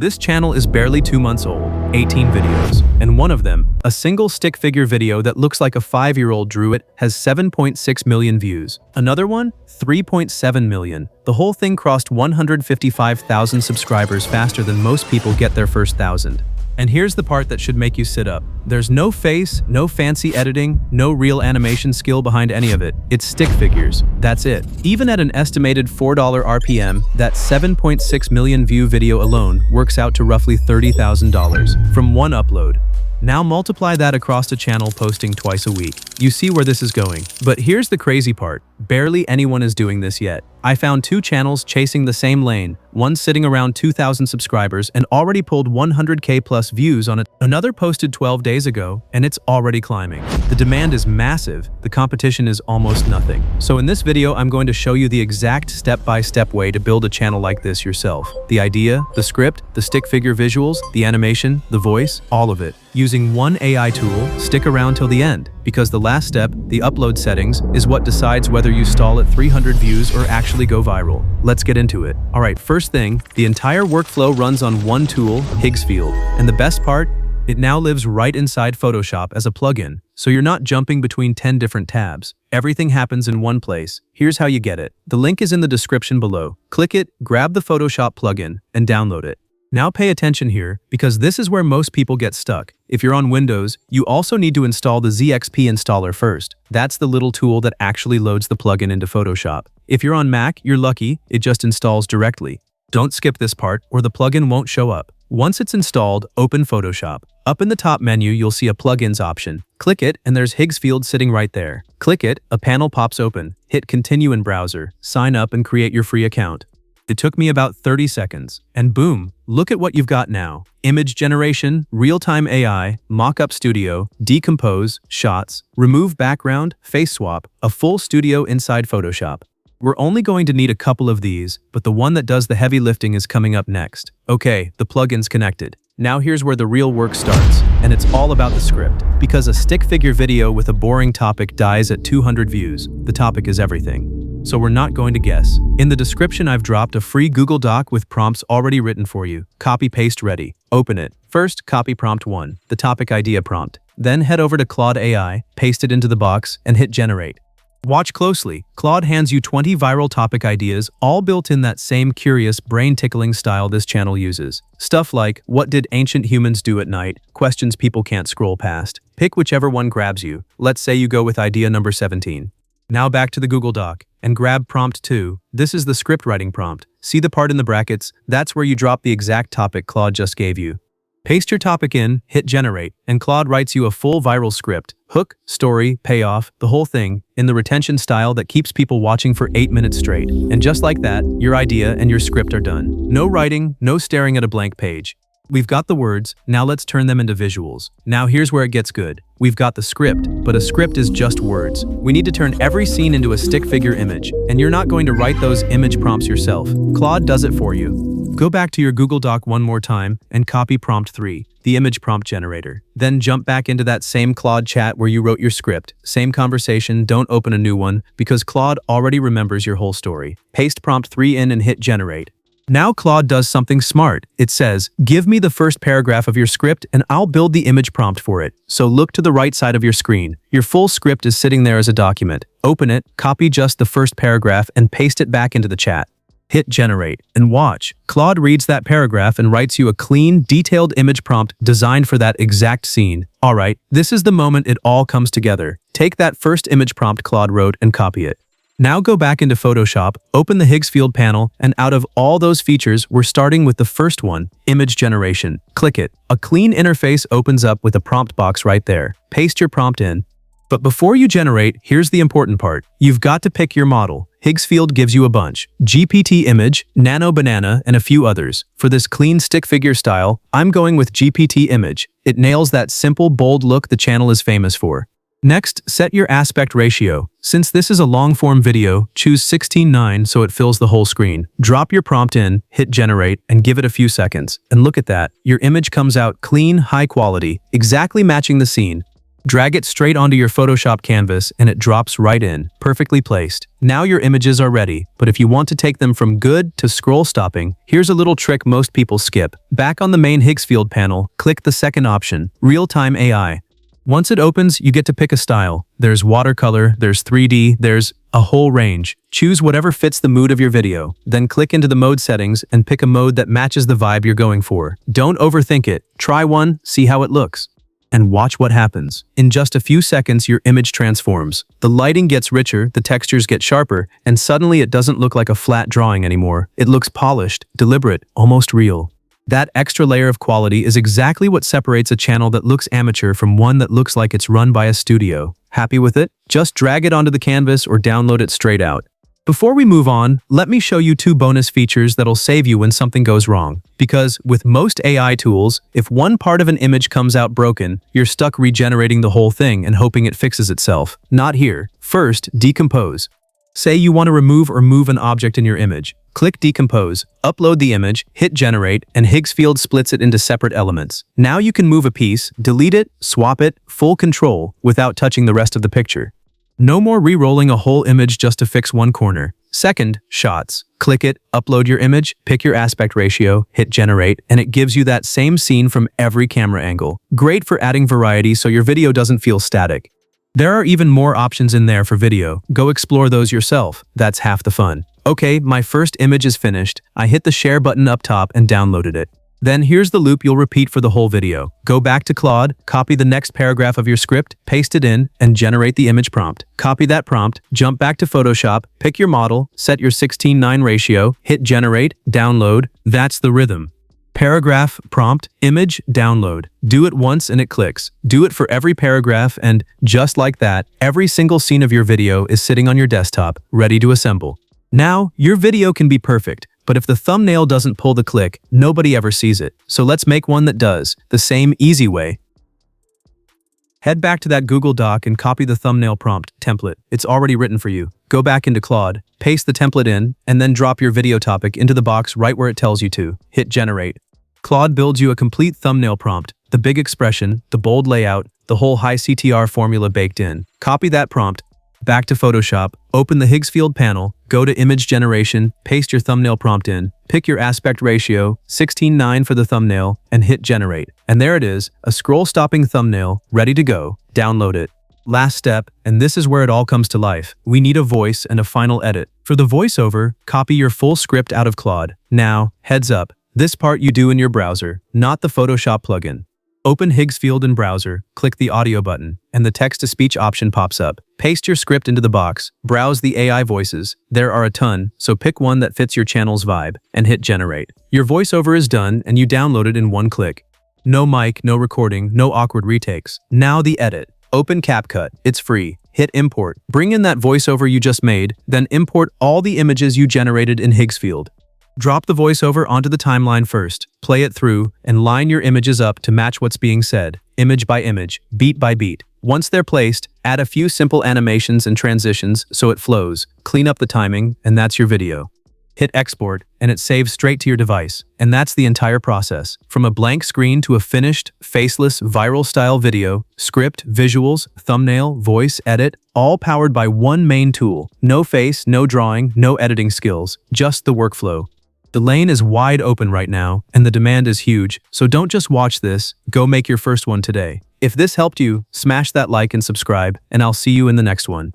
This channel is barely 2 months old, 18 videos, and one of them, a single stick figure video that looks like a 5-year-old drew it, has 7.6 million views. Another one, 3.7 million. The whole thing crossed 155,000 subscribers faster than most people get their first 1,000. And here's the part that should make you sit up. There's no face, no fancy editing, no real animation skill behind any of it. It's stick figures. That's it. Even at an estimated $4 RPM, that 7.6 million view video alone works out to roughly $30,000 from one upload. Now multiply that across a channel posting twice a week. You see where this is going. But here's the crazy part. Barely anyone is doing this yet. I found 2 channels chasing the same lane, one sitting around 2,000 subscribers and already pulled 100K plus views on it. Another posted 12 days ago, and it's already climbing. The demand is massive, the competition is almost nothing. So in this video, I'm going to show you the exact step-by-step way to build a channel like this yourself. The idea, the script, the stick figure visuals, the animation, the voice, all of it. Using one AI tool, stick around till the end, because the last step, the upload settings, is what decides whether you stall at 300 views or actually go viral. Let's get into it. Alright, first thing, the entire workflow runs on one tool, Higgsfield. And the best part, it now lives right inside Photoshop as a plugin, so you're not jumping between 10 different tabs. Everything happens in one place. Here's how you get it. The link is in the description below. Click it, grab the Photoshop plugin, and download it. Now pay attention here, because this is where most people get stuck. If you're on Windows, you also need to install the ZXP installer first. That's the little tool that actually loads the plugin into Photoshop. If you're on Mac, you're lucky, it just installs directly. Don't skip this part, or the plugin won't show up. Once it's installed, open Photoshop. Up in the top menu, you'll see a Plugins option. Click it, and there's Higgsfield sitting right there. Click it, a panel pops open. Hit Continue in Browser, sign up, and create your free account. It took me about 30 seconds, and boom, look at what you've got now. Image generation, Realtime AI, Mockup Studio, Decompose, Shots, Remove Background, Face Swap, a full studio inside Photoshop. We're only going to need a couple of these, but the one that does the heavy lifting is coming up next. Okay, the plugin's connected. Now here's where the real work starts, and it's all about the script. Because a stick figure video with a boring topic dies at 200 views, the topic is everything. So we're not going to guess. In the description, I've dropped a free Google Doc with prompts already written for you. Copy-paste ready. Open it. First, copy prompt 1, the topic idea prompt. Then head over to Claude AI, paste it into the box, and hit generate. Watch closely. Claude hands you 20 viral topic ideas, all built in that same curious, brain-tickling style this channel uses. Stuff like, what did ancient humans do at night? Questions people can't scroll past. Pick whichever one grabs you. Let's say you go with idea number 17. Now back to the Google Doc, and grab prompt 2. This is the script writing prompt. See the part in the brackets? That's where you drop the exact topic Claude just gave you. Paste your topic in, hit generate, and Claude writes you a full viral script. Hook, story, payoff, the whole thing, in the retention style that keeps people watching for 8 minutes straight. And just like that, your idea and your script are done. No writing, no staring at a blank page. We've got the words, now let's turn them into visuals. Now here's where it gets good. We've got the script, but a script is just words. We need to turn every scene into a stick figure image, and you're not going to write those image prompts yourself. Claude does it for you. Go back to your Google Doc one more time and copy prompt 3, the image prompt generator. Then jump back into that same Claude chat where you wrote your script. Same conversation, don't open a new one, because Claude already remembers your whole story. Paste prompt 3 in and hit generate. Now Claude does something smart. It says, give me the first paragraph of your script and I'll build the image prompt for it. So look to the right side of your screen. Your full script is sitting there as a document. Open it, copy just the first paragraph and paste it back into the chat. Hit generate and watch. Claude reads that paragraph and writes you a clean, detailed image prompt designed for that exact scene. Alright, this is the moment it all comes together. Take that first image prompt Claude wrote and copy it. Now go back into Photoshop, open the Higgsfield panel, and out of all those features, we're starting with the first one, image generation. Click it. A clean interface opens up with a prompt box right there. Paste your prompt in. But before you generate, here's the important part. You've got to pick your model. Higgsfield gives you a bunch. GPT Image, Nano Banana, and a few others. For this clean stick figure style, I'm going with GPT Image. It nails that simple, bold look the channel is famous for. Next, set your aspect ratio. Since this is a long-form video, choose 16:9 so it fills the whole screen. Drop your prompt in, hit generate, and give it a few seconds. And look at that, your image comes out clean, high quality, exactly matching the scene. Drag it straight onto your Photoshop canvas and it drops right in, perfectly placed. Now your images are ready, but if you want to take them from good to scroll stopping, here's a little trick most people skip. Back on the main Higgsfield panel, click the second option, Realtime AI. Once it opens, you get to pick a style. There's watercolor, there's 3D, there's a whole range. Choose whatever fits the mood of your video. Then click into the mode settings and pick a mode that matches the vibe you're going for. Don't overthink it. Try one, see how it looks, and watch what happens. In just a few seconds, your image transforms. The lighting gets richer, the textures get sharper, and suddenly it doesn't look like a flat drawing anymore. It looks polished, deliberate, almost real. That extra layer of quality is exactly what separates a channel that looks amateur from one that looks like it's run by a studio. Happy with it? Just drag it onto the canvas or download it straight out. Before we move on, let me show you 2 bonus features that'll save you when something goes wrong. Because with most AI tools, if one part of an image comes out broken, you're stuck regenerating the whole thing and hoping it fixes itself. Not here. First, decompose. Say you want to remove or move an object in your image. Click Decompose, upload the image, hit Generate, and Higgsfield splits it into separate elements. Now you can move a piece, delete it, swap it, full control, without touching the rest of the picture. No more re-rolling a whole image just to fix one corner. Second, shots. Click it, upload your image, pick your aspect ratio, hit Generate, and it gives you that same scene from every camera angle. Great for adding variety so your video doesn't feel static. There are even more options in there for video. Go explore those yourself. That's half the fun. Okay, my first image is finished. I hit the share button up top and downloaded it. Then here's the loop you'll repeat for the whole video. Go back to Claude, copy the next paragraph of your script, paste it in, and generate the image prompt. Copy that prompt, jump back to Photoshop, pick your model, set your 16:9 ratio, hit Generate, download. That's the rhythm. Paragraph, prompt, image, download. Do it once and it clicks. Do it for every paragraph and, just like that, every single scene of your video is sitting on your desktop, ready to assemble. Now, your video can be perfect, but if the thumbnail doesn't pull the click, nobody ever sees it. So let's make one that does, the same easy way. Head back to that Google Doc and copy the thumbnail prompt template. It's already written for you. Go back into Claude, paste the template in, and then drop your video topic into the box right where it tells you to. Hit Generate. Claude builds you a complete thumbnail prompt, the big expression, the bold layout, the whole high CTR formula baked in. Copy that prompt, back to Photoshop, open the Higgsfield panel, go to Image Generation, paste your thumbnail prompt in, pick your aspect ratio, 16:9 for the thumbnail, and hit Generate. And there it is, a scroll-stopping thumbnail, ready to go. Download it. Last step, and this is where it all comes to life. We need a voice and a final edit. For the voiceover, copy your full script out of Claude. Now, heads up. This part you do in your browser, not the Photoshop plugin. Open Higgsfield in browser, click the audio button, and the text-to-speech option pops up. Paste your script into the box, browse the AI voices. There are a ton, so pick one that fits your channel's vibe, and hit Generate. Your voiceover is done, and you download it in one click. No mic, no recording, no awkward retakes. Now the edit. Open CapCut, it's free. Hit Import. Bring in that voiceover you just made, then import all the images you generated in Higgsfield. Drop the voiceover onto the timeline first, play it through, and line your images up to match what's being said, image by image, beat by beat. Once they're placed, add a few simple animations and transitions so it flows, clean up the timing, and that's your video. Hit Export, and it saves straight to your device. And that's the entire process. From a blank screen to a finished, faceless, viral-style video, script, visuals, thumbnail, voice, edit, all powered by one main tool. No face, no drawing, no editing skills, just the workflow. The lane is wide open right now, and the demand is huge, so don't just watch this, go make your first one today. If this helped you, smash that like and subscribe, and I'll see you in the next one.